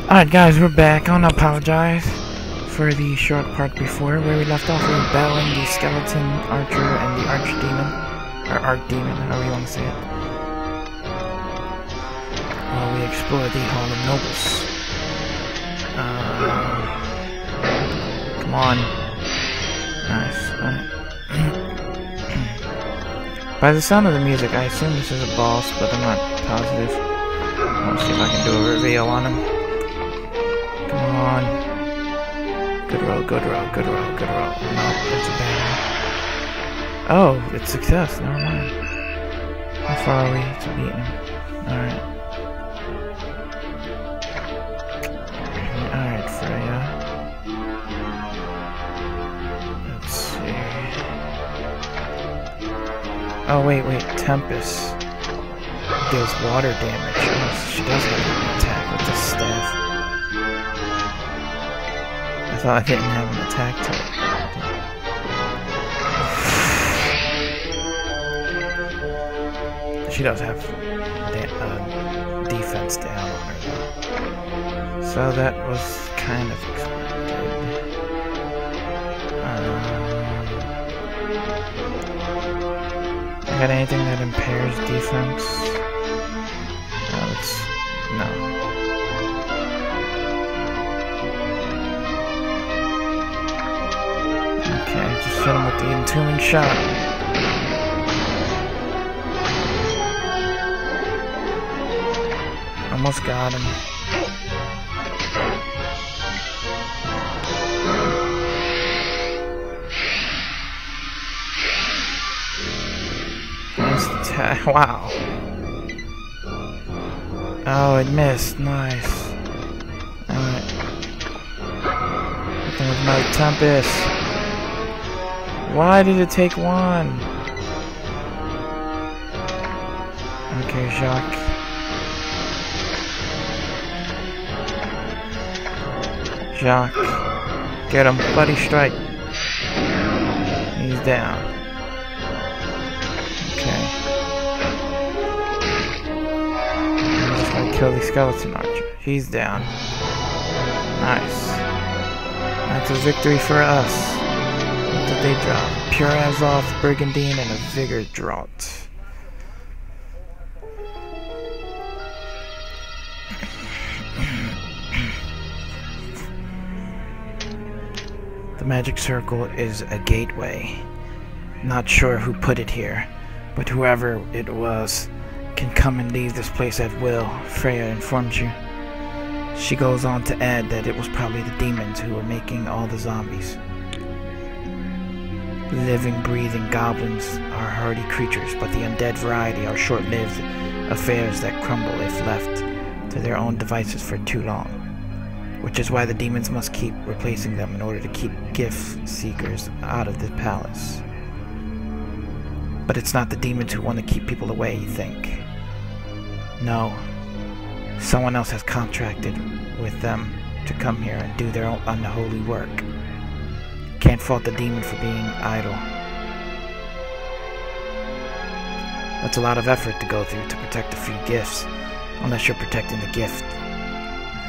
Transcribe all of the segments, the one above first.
Alright guys, we're back. I want to apologize for the short part before where we left off. We were battling the skeleton archer and the archdemon, or archdemon, however you want to say it. While we explored the Hall of Nobles. Come on. Nice. By the sound of the music, I assume this is a boss, but I'm not positive. I want to see if I can do a reveal on him. Come on. Good roll, good roll, good roll, good roll. No, that's a bad one. Oh, it's success. Never mind. How far are we to beating him? Alright. Alright, Freya. Let's see. Oh, wait. Tempest deals water damage. Oh, so she does have an attack with this staff. I thought I didn't have an attack type. She does have defense down on her though. So that was kind of expected. Got anything that impairs defense? No. Okay, just hit him with the entombing shot. Almost got him. Wow. Oh, it missed. Nice. Alright. That was my Tempest. Why did it take one? Okay, Jacques. Get him. Bloody strike. He's down. Kill the skeleton archer. He's down. Nice. That's a victory for us. What did they drop? Pure Azoth, Brigandine, and a Vigor Draught. The magic circle is a gateway. Not sure who put it here, but whoever it was can come and leave this place at will, Freya informs you. She goes on to add that it was probably the demons who were making all the zombies. Living, breathing goblins are hardy creatures, but the undead variety are short-lived affairs that crumble if left to their own devices for too long. Which is why the demons must keep replacing them in order to keep gift seekers out of the palace. But it's not the demons who want to keep people away, you think. No. Someone else has contracted with them to come here and do their own unholy work. Can't fault the demon for being idle. That's a lot of effort to go through to protect a few gifts, unless you're protecting the gift.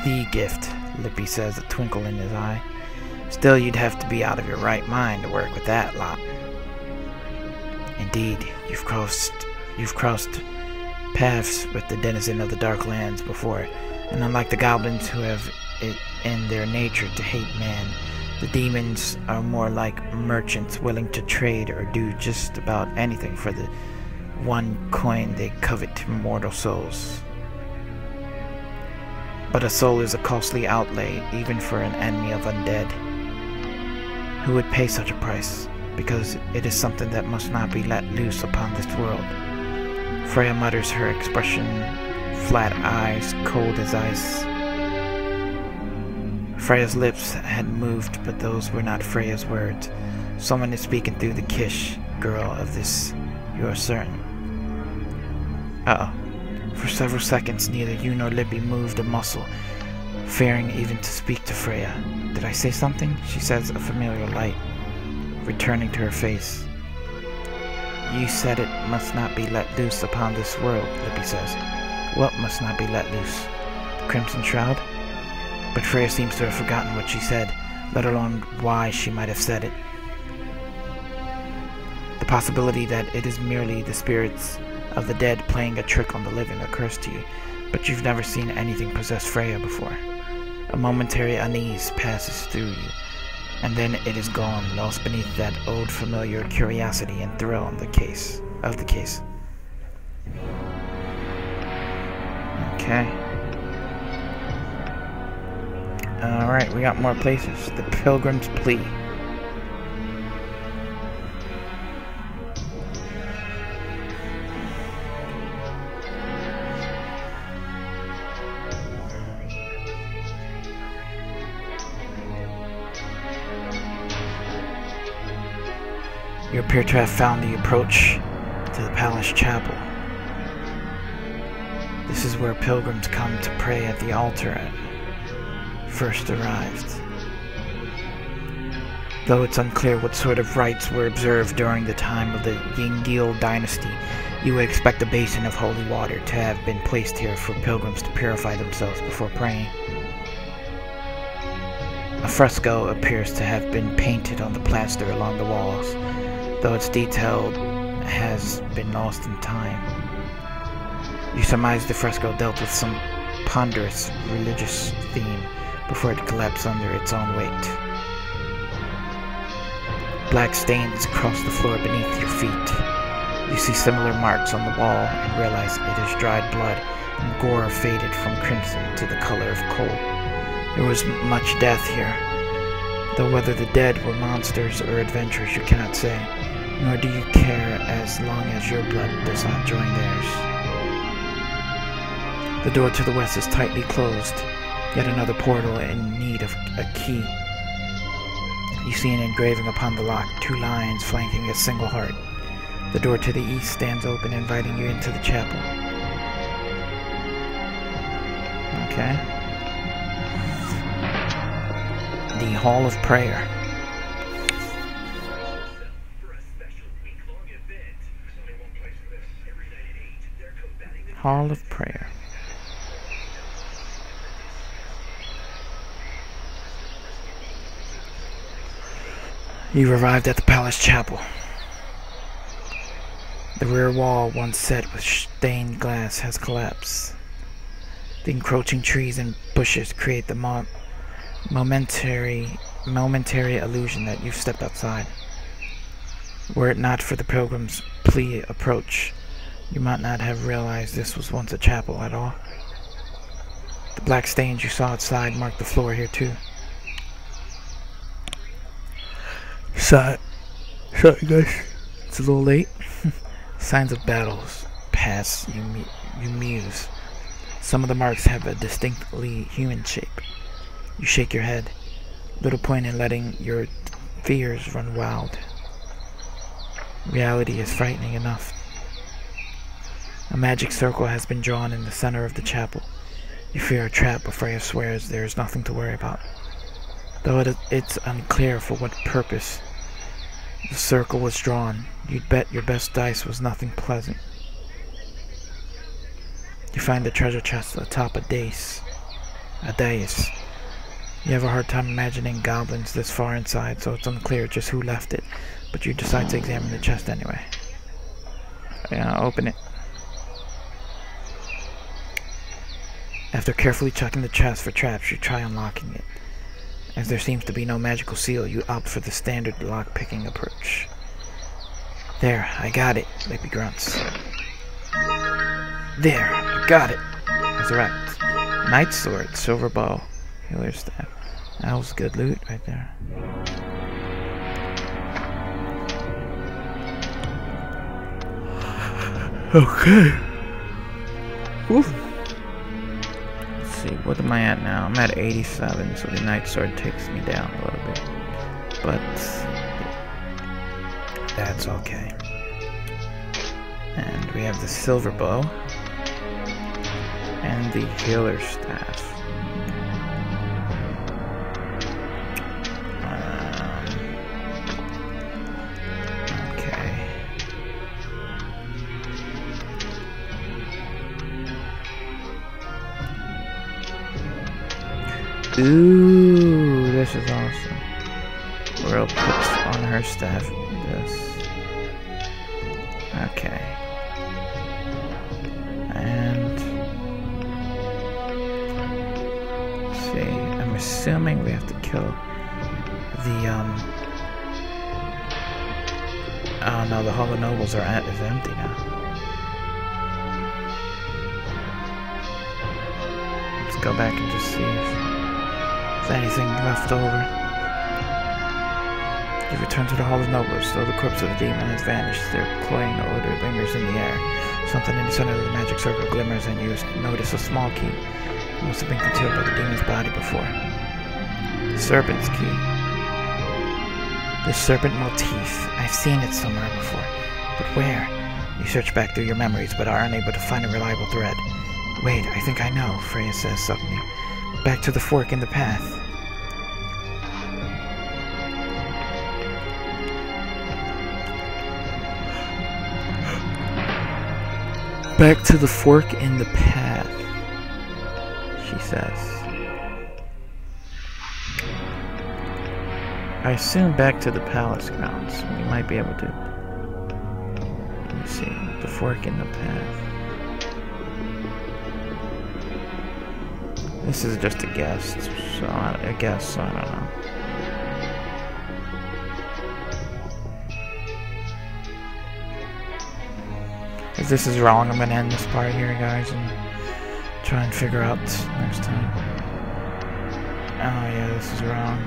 The gift, Lippy says, a twinkle in his eye. Still, you'd have to be out of your right mind to work with that lot. Indeed, you've crossed paths with the denizen of the dark lands before, and unlike the goblins who have it in their nature to hate man, the demons are more like merchants willing to trade or do just about anything for the one coin they covet, mortal souls. But a soul is a costly outlay, even for an enemy of undead. Who would pay such a price? Because it is something that must not be let loose upon this world. Freya mutters, her expression flat eyes, cold as ice. Freya's lips had moved, but those were not Freya's words. Someone is speaking through the Kish, girl, of this, you are certain. Uh-oh. For several seconds, neither you nor Lippy moved a muscle, fearing even to speak to Freya. Did I say something? She says, a familiar light returning to her face. You said it must not be let loose upon this world, Lippy says. What must not be let loose? The Crimson Shroud? But Freya seems to have forgotten what she said, let alone why she might have said it. The possibility that it is merely the spirits of the dead playing a trick on the living occurs to you, but you've never seen anything possess Freya before. A momentary unease passes through you, and then it is gone, lost beneath that old familiar curiosity and thrill of the case. Okay. Alright, we got more places. The Pilgrim's Plea. You appear to have found the approach to the palace chapel. This is where pilgrims come to pray at the altar at first arrived. Though it's unclear what sort of rites were observed during the time of the Yingil dynasty, you would expect a basin of holy water to have been placed here for pilgrims to purify themselves before praying. A fresco appears to have been painted on the plaster along the walls, though its detail has been lost in time. You surmise the fresco dealt with some ponderous religious theme before it collapsed under its own weight. Black stains cross the floor beneath your feet. You see similar marks on the wall and realize it is dried blood, and gore faded from crimson to the color of coal. There was much death here, though whether the dead were monsters or adventurers you cannot say, nor do you care as long as your blood does not join theirs. The door to the west is tightly closed, yet another portal in need of a key. You see an engraving upon the lock, 2 lions flanking a single heart. The door to the east stands open, inviting you into the chapel. Okay. The Hall of Prayer. Hall of Prayer. You've arrived at the palace chapel. The rear wall, once set with stained glass, has collapsed. The encroaching trees and bushes create the momentary illusion that you've stepped outside. Were it not for the Pilgrim's Plea approach, you might not have realized this was once a chapel at all. The black stains you saw outside mark the floor here too. Sorry guys, it's a little late. Signs of battles pass, you muse. Some of the marks have a distinctly human shape. You shake your head. Little point in letting your fears run wild. Reality is frightening enough. A magic circle has been drawn in the center of the chapel. You fear a trap, but Freya swears there is nothing to worry about. Though it's unclear for what purpose the circle was drawn, you'd bet your best dice was nothing pleasant. You find the treasure chest atop a dais. You have a hard time imagining goblins this far inside, so it's unclear just who left it, but you decide to examine the chest anyway. Open it. After carefully checking the chest for traps, you try unlocking it. As there seems to be no magical seal, you opt for the standard lock-picking approach. There, I got it, Lippy grunts. There, I got it. Resurrect. Knight sword, silver bow, healer staff. That was good loot right there. Okay. Whew. Let's see, what am I at now? I'm at 87, so the knight sword takes me down a little bit. But that's okay. And we have the silver bow and the healer staff. Okay. Ooh, this is awesome. Royal puts on her staff this. Okay. And let's see. I'm assuming we have to kill the oh no, the Hall of Nobles is empty now. Let's go back and just see if there's anything left over. You return to the Hall of Nobles, though the corpse of the demon has vanished. Their cloying odor lingers in the air. Something in the center of the magic circle glimmers, and you notice a small key. It must have been concealed by the demon's body before. The serpent's key. The serpent motif. I've seen it somewhere before. But where? You search back through your memories, but are unable to find a reliable thread. Wait, I think I know, Freya says suddenly. Back to the fork in the path. Back to the fork in the path, she says. I assume back to the palace grounds. We might be able to. Let me see. The fork in the path. This is just a guess, so I don't know. If this is wrong, I'm going to end this part here, guys, and try and figure out next time. Oh yeah, this is wrong.